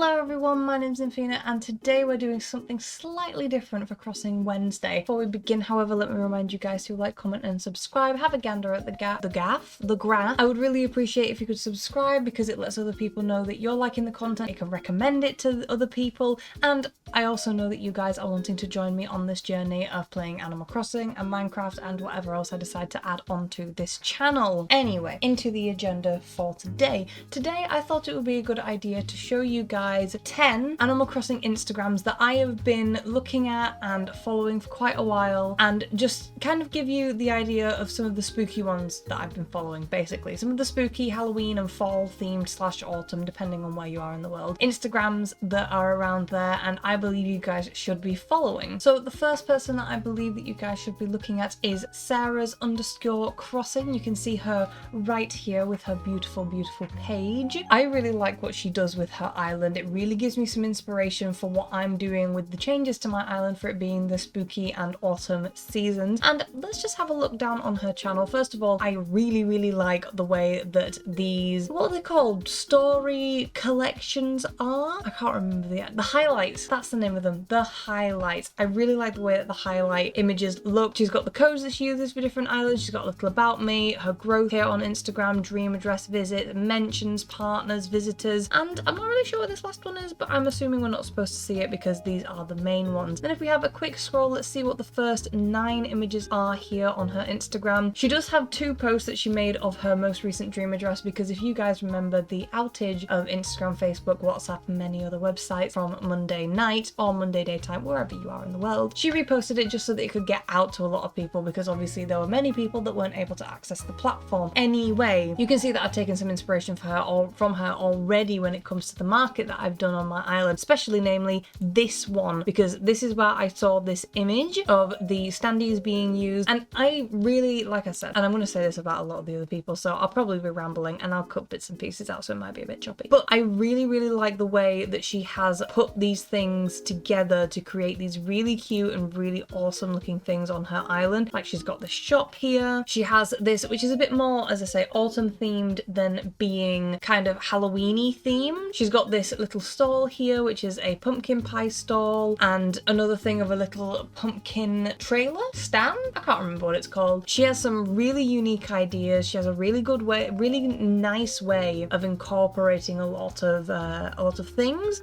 Hello everyone, my name's Nymphina and today we're doing something slightly different for Crossing Wednesday. Before we begin, however, let me remind you guys to like, comment and subscribe. Have a gander at the graph. I would really appreciate if you could subscribe because it lets other people know that you're liking the content. You can recommend it to other people, and I also know that you guys are wanting to join me on this journey of playing Animal Crossing and Minecraft and whatever else I decide to add onto this channel. Anyway, into the agenda for today. Today I thought it would be a good idea to show you guys 10 Animal Crossing Instagrams that I have been looking at and following for quite a while, and just kind of give you the idea of some of the spooky ones that I've been following, basically. Some of the spooky Halloween and fall themed / autumn, depending on where you are in the world, Instagrams that are around there and I believe you guys should be following. So the first person that I believe that you guys should be looking at is Sarah's_crossing. You can see her right here with her beautiful page. I really like what she does with her island. It really gives me some inspiration for what I'm doing with the changes to my island for it being the spooky and autumn seasons. And let's just have a look down on her channel. First of all, I really like the way that these, what are they called? Story collections are? I can't remember the highlights. That's the name of them. The highlights. I really like the way that the highlight images look. She's got the codes that she uses for different islands. She's got a little about me, her growth here on Instagram, dream address visit, mentions, partners, visitors, and I'm not really sure what this last one is, but I'm assuming we're not supposed to see it because these are the main ones. Then if we have a quick scroll, let's see what the first 9 images are here on her Instagram. She does have 2 posts that she made of her most recent dream address, because if you guys remember the outage of Instagram, Facebook, WhatsApp and many other websites from Monday night or Monday daytime, wherever you are in the world, she reposted it just so that it could get out to a lot of people, because obviously there were many people that weren't able to access the platform. Anyway, you can see that I've taken some inspiration from her already when it comes to the market that I've done on my island, especially namely this one, because this is where I saw this image of the standees being used, and I really, like I said, and I'm going to say this about a lot of the other people, so I'll probably be rambling and I'll cut bits and pieces out, so it might be a bit choppy, but I really like the way that she has put these things together to create these really cute and really awesome looking things on her island. Like, she's got the shop here, she has this, which is a bit more, as I say, autumn themed than being kind of Halloween-y theme. She's got this little stall here, which is a pumpkin pie stall, and another thing of a little pumpkin trailer stand. I can't remember what it's called. She has some really unique ideas. She has a really good way, really nice way of incorporating a lot of things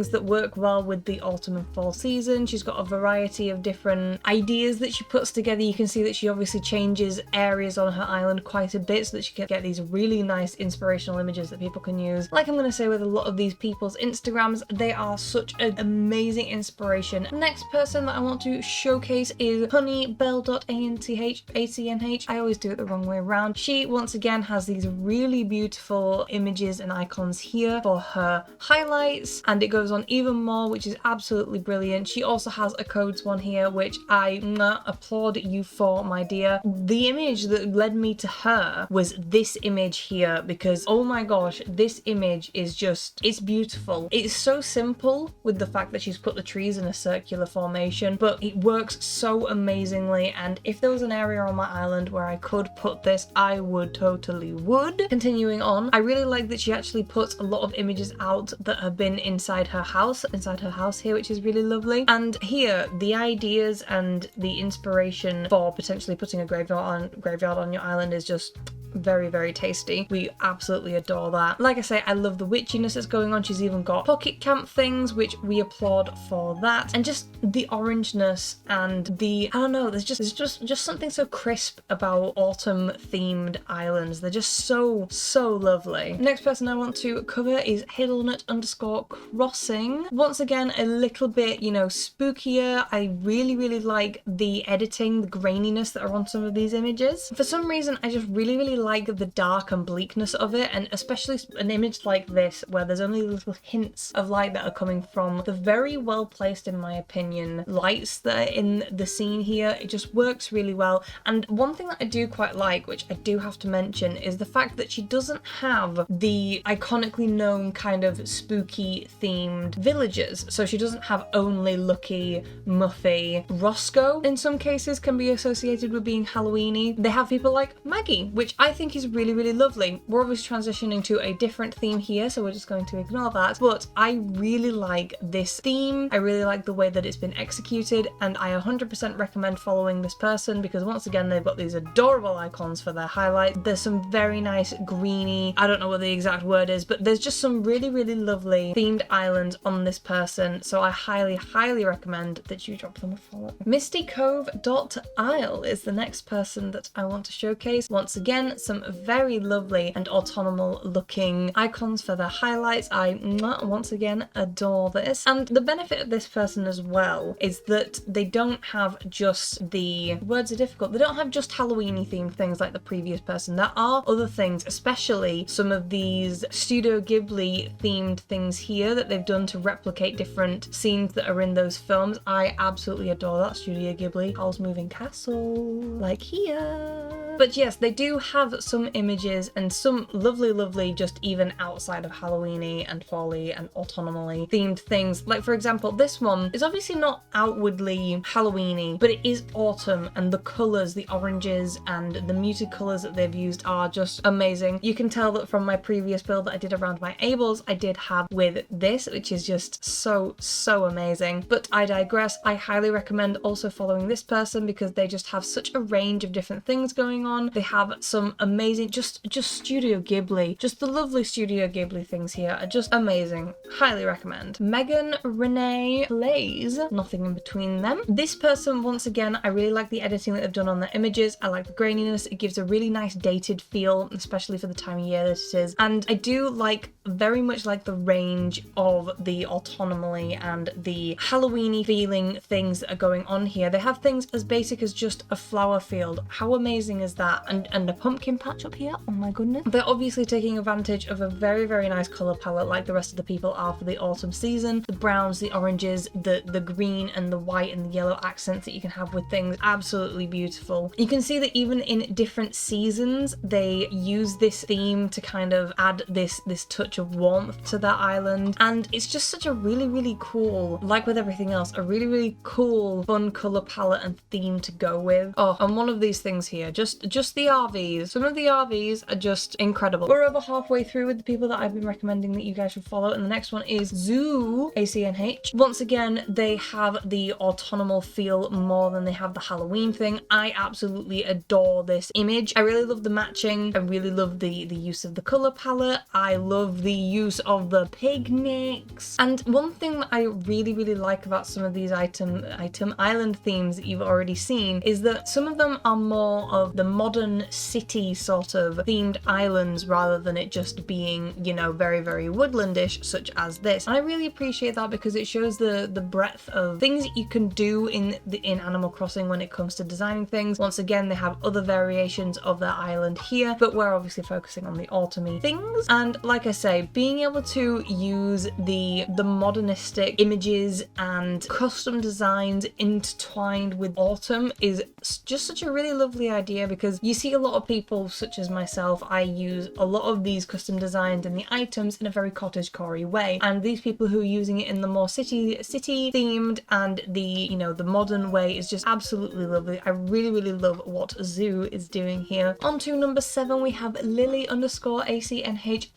that work well with the autumn and fall season. She's got a variety of different ideas that she puts together. You can see that she obviously changes areas on her island quite a bit so that she can get these really nice inspirational images that people can use. Like I'm going to say with a lot of these people's Instagrams, they are such an amazing inspiration. The next person that I want to showcase is Honeybell.ACNH. ACNH. I always do it the wrong way around. She once again has these really beautiful images and icons here for her highlights, and it goes on even more, which is absolutely brilliant. She also has a codes one here, which I applaud you for, my dear. The image that led me to her was this image here, because oh my gosh, this image is just, it's beautiful. It's so simple with the fact that she's put the trees in a circular formation, but it works so amazingly, and if there was an area on my island where I could put this, I would totally would. Continuing on, I really like that she actually puts a lot of images out that have been inside her house here, which is really lovely. And here, the ideas and the inspiration for potentially putting a graveyard on your island is just very tasty. We absolutely adore that. Like I say, I love the witchiness that's going on. She's even got pocket camp things, which we applaud for that, and just the orangeness and the, I don't know, there's just something so crisp about autumn themed islands. They're just so lovely. Next person I want to cover is Hazelnut_crossing. Once again, a little bit, you know, spookier. I really like the editing, the graininess that are on some of these images. For some reason, I just really like the dark and bleakness of it, and especially an image like this where there's only little hints of light that are coming from the very well placed, in my opinion, lights that are in the scene here. It just works really well. And one thing that I do quite like, which I do have to mention, is the fact that she doesn't have the iconically known kind of spooky themed villages. So she doesn't have only Lucky, Muffy, Roscoe in some cases can be associated with being Halloween-y. They have people like Maggie, which I I think is really, really lovely. We're obviously transitioning to a different theme here, so we're just going to ignore that. But I really like this theme. I really like the way that it's been executed, and I 100% recommend following this person because once again, they've got these adorable icons for their highlights. There's some very nice greeny, I don't know what the exact word is, but there's just some really, really lovely themed islands on this person. So I highly, highly recommend that you drop them a follow. MistyCove.isle is the next person that I want to showcase. Once again, some very lovely and autonomous looking icons for their highlights. I once again adore this. And the benefit of this person as well is that they don't have just the words are difficult. They don't have just Halloween-y themed things like the previous person. There are other things, especially some of these Studio Ghibli themed things here that they've done to replicate different scenes that are in those films. I absolutely adore that. Studio Ghibli, Howl's Moving Castle, like here. But yes, they do have some images and some lovely, lovely, just even outside of Halloween-y and fall-y and autumnally themed things. Like for example, this one is obviously not outwardly Halloween-y, but it is autumn, and the colours, the oranges and the muted colours that they've used are just amazing. You can tell that from my previous build that I did around my Ables, I did have with this, which is just so, so amazing. But I digress. I highly recommend also following this person because they just have such a range of different things going on. They have some amazing, just Studio Ghibli, just the lovely Studio Ghibli things here are just amazing. Highly recommend. Megan Renee Plays, nothing in between them. This person, once again, I really like the editing that they've done on their images. I like the graininess. It gives a really nice dated feel, especially for the time of year that it is. And I do like, very much like the range of the autonomy and the Halloween-y feeling things that are going on here. They have things as basic as just a flower field. How amazing is that? And a pumpkin patch up here. Oh my goodness. They're obviously taking advantage of a very, very nice colour palette like the rest of the people are for the autumn season. The browns, the oranges, the green and the white and the yellow accents that you can have with things. Absolutely beautiful. You can see that even in different seasons, they use this theme to kind of add this touch of warmth to their island. And it's just such a really, really cool, like with everything else, a really, really cool, fun colour palette and theme to go with. Oh, and one of these things here, just the RVs. Some of the RVs are just incredible. We're over halfway through with the people that I've been recommending that you guys should follow, and the next one is Zoo ACNH. Once again, they have the autumnal feel more than they have the Halloween thing. I absolutely adore this image. I really love the matching. I really love the use of the colour palette. I love the use of the picnics. And one thing that I really, really like about some of these item island themes that you've already seen is that some of them are more of the modern city sort of themed islands rather than it just being, you know, very, very woodlandish such as this. And I really appreciate that because it shows the breadth of things that you can do in Animal Crossing when it comes to designing things. Once again, they have other variations of their island here, but we're obviously focusing on the autumny things. And like I say, being able to use the modernistic images and custom designs intertwined with autumn is just such a really lovely idea because you see a lot of people such as myself, I use a lot of these custom designs and the items in a very cottagecore way, and these people who are using it in the more city themed and the, you know, the modern way is just absolutely lovely. I really, really love what Zoo is doing here. On to number 7, we have Lily_ACNH_.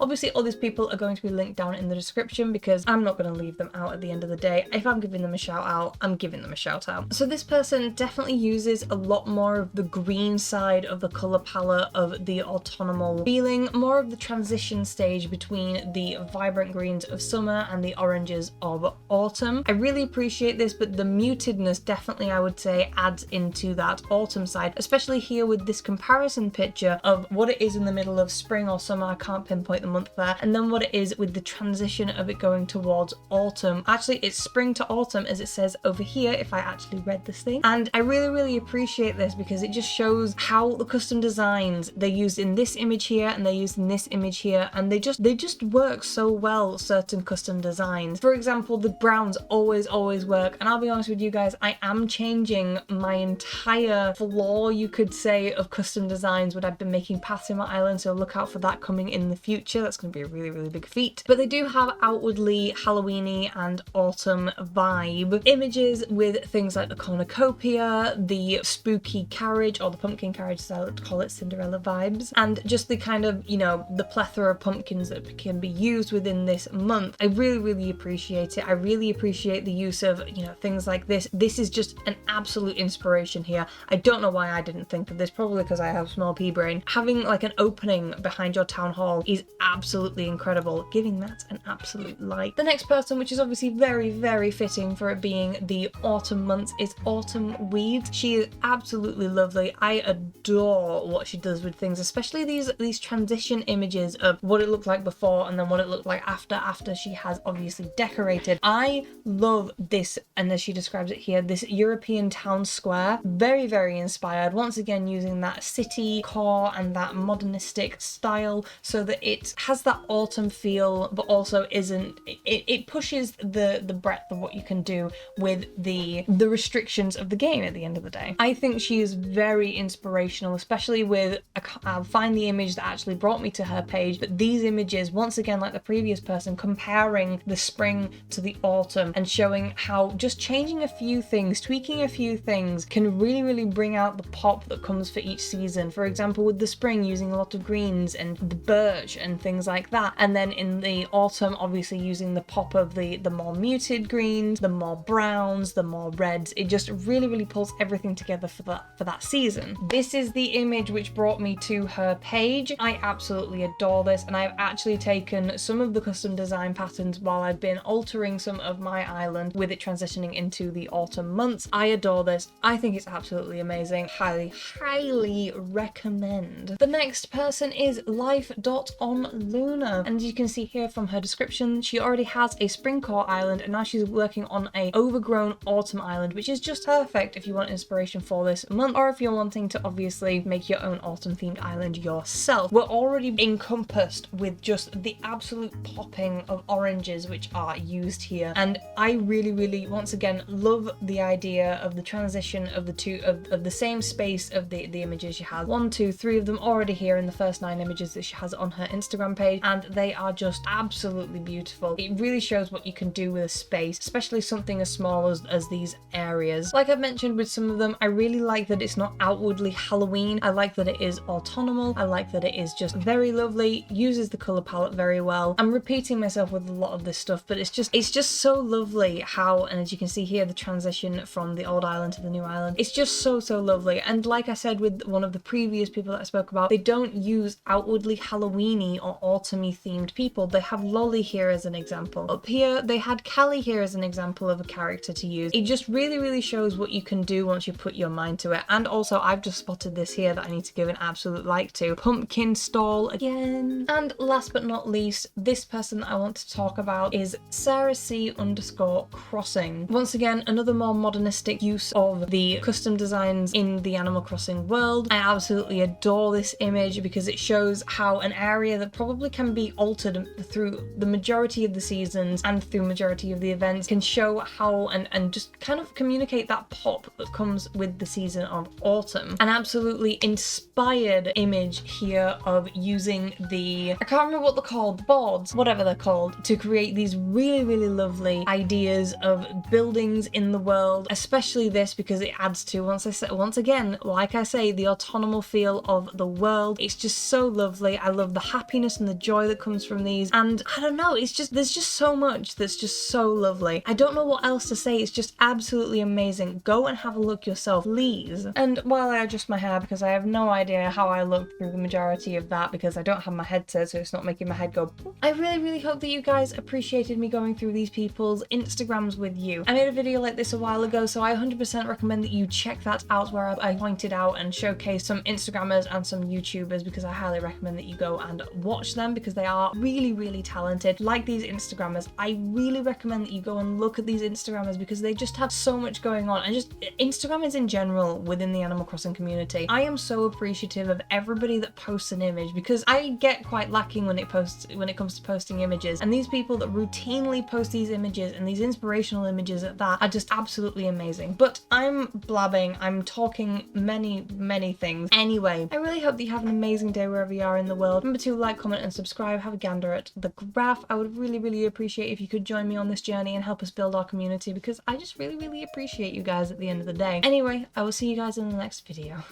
Obviously all these people are going to be linked down in the description because I'm not going to leave them out at the end of the day. If I'm giving them a shout out, I'm giving them a shout out. So this person definitely uses a lot more of the green side of the colour palette of the autumnal feeling, more of the transition stage between the vibrant greens of summer and the oranges of autumn. I really appreciate this, but the mutedness definitely, I would say, adds into that autumn side, especially here with this comparison picture of what it is in the middle of spring or summer, I can't pinpoint the month there, and then what it is with the transition of it going towards autumn. Actually, it's spring to autumn as it says over here if I actually read this thing, and I really, really appreciate this because it just shows how the custom designs they're used in this image here and they're used in this image here, and they just work so well, certain custom designs. For example, the browns always work, and I'll be honest with you guys, I am changing my entire floor, you could say, of custom designs when I've been making paths in my island, so look out for that coming in the future. That's going to be a really, really big feat. But they do have outwardly Halloween-y and autumn vibe images with things like the cornucopia, the spooky carriage, or the pumpkin carriage as I like to call it, Cinderella vibes, and just the kind of, you know, the plethora of pumpkins that can be used within this month. I really appreciate it. I really appreciate the use of, you know, things like this. This is just an absolute inspiration here. I don't know why I didn't think of this, probably because I have small pea brain. Having like an opening behind your town hall is absolutely incredible, giving that an absolute like. The next person, which is obviously very fitting for it being the autumn months, is Autumn Weeds. She is absolutely lovely. I adore what she does with things, especially these transition images of what it looked like before and then what it looked like after she has obviously decorated. I love this, and as she describes it here, this European town square. Very inspired, once again using that city core and that modernistic style so that it has that autumn feel, but also isn't, it pushes the breadth of what you can do with the restrictions of the game at the end of the day. I think she is very inspirational, especially with, I'll find the image that actually brought me to her page, but these images, once again, like the previous person, comparing the spring to the autumn and showing how just changing a few things, tweaking a few things can really bring out the pop that comes for each season. For example, with the spring, using a lot of greens and the birch and things like that, and then in the autumn obviously using the pop of the more muted greens, the more browns, the more reds. It just really pulls everything together for that season. This is the image which brought me to her page. I absolutely adore this, and I've actually taken some of the custom design patterns while I've been altering some of my island with it transitioning into the autumn months. I adore this. I think it's absolutely amazing. Highly recommend. The next person is Life.on.Luna, and as you can see here from her description, she already has a spring core island and now she's working on a overgrown autumn island, which is just perfect if you want inspiration for this month, or if you're wanting to obviously make your own autumn themed island yourself. We're already encompassed with just the absolute popping of oranges which are used here, and I really once again love the idea of the transition of the two of the same space of the images. She has 1, 2, 3 of them already here in the first 9 images that she has on her Instagram page, and they are just absolutely beautiful. It really shows what you can do with a space, especially something as small as these areas. Like I've mentioned with some of them, I really like that it's not outwardly Halloween. I like that it is autumnal. I like that it is just very lovely, uses the color palette very well. I'm repeating myself with a lot of this stuff, but it's just so lovely how, and as you can see here, the transition from the old island to the new island, it's just so lovely. And like I said with one of the previous people that I spoke about, they don't use outwardly Halloweeny or autumny themed people. They have Lolly here as an example. Up here they had Callie here as an example of a character to use. It just really shows what you can do once you put your mind to it. And also I've just spotted this here that I need to give an absolute like to. Pumpkin stall again. And last but not least, this person that I want to talk about is Sarah C_Crossing. Once again, another more modernistic use of the custom designs in the Animal Crossing world. I absolutely adore this image because it shows how an area that probably can be altered through the majority of the seasons and through majority of the events can show how and just kind of communicate that pop that comes with the season of autumn. An absolutely inspired image here of using the, I can't remember what they're called, the boards, whatever they're called, to create these really lovely ideas of buildings in the world, especially this because it adds to, once again, like I say, the autumnal feel of the world. It's just so lovely. I love the happiness and the joy that comes from these, and I don't know, it's just, there's just so much that's just so lovely. I don't know what else to say. It's just absolutely amazing. Go and have a look yourself, please. And while I adjust my hair, because I have no idea how I look through the majority of that because I don't have my headset, so it's not making my head go boop. I really hope that you guys appreciated me going through these people's Instagrams with you. I made a video like this a while ago, so I 100% recommend that you check that out, where I pointed out and showcased some Instagrammers and some YouTubers, because I highly recommend that you go and watch them because they are really talented. Like these Instagrammers, I really recommend that you go and look at these Instagrammers because they just have so much going on, and just Instagrammers in general within the Animal Crossing community. I am so appreciative of everybody that posts an image because I get quite lacking when it comes to posting images, and these people that routinely post these images and these inspirational images at that are just absolutely amazing. But I'm blabbing, I'm talking many things. Anyway, I really hope that you have an amazing day wherever you are in the world. Remember to like, comment and subscribe. Have a gander at the graph. I would really appreciate if you could join me on this journey and help us build our community, because I just really appreciate you guys at the end of the day. Anyway, I will see you guys guys in the next video.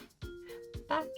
Bye.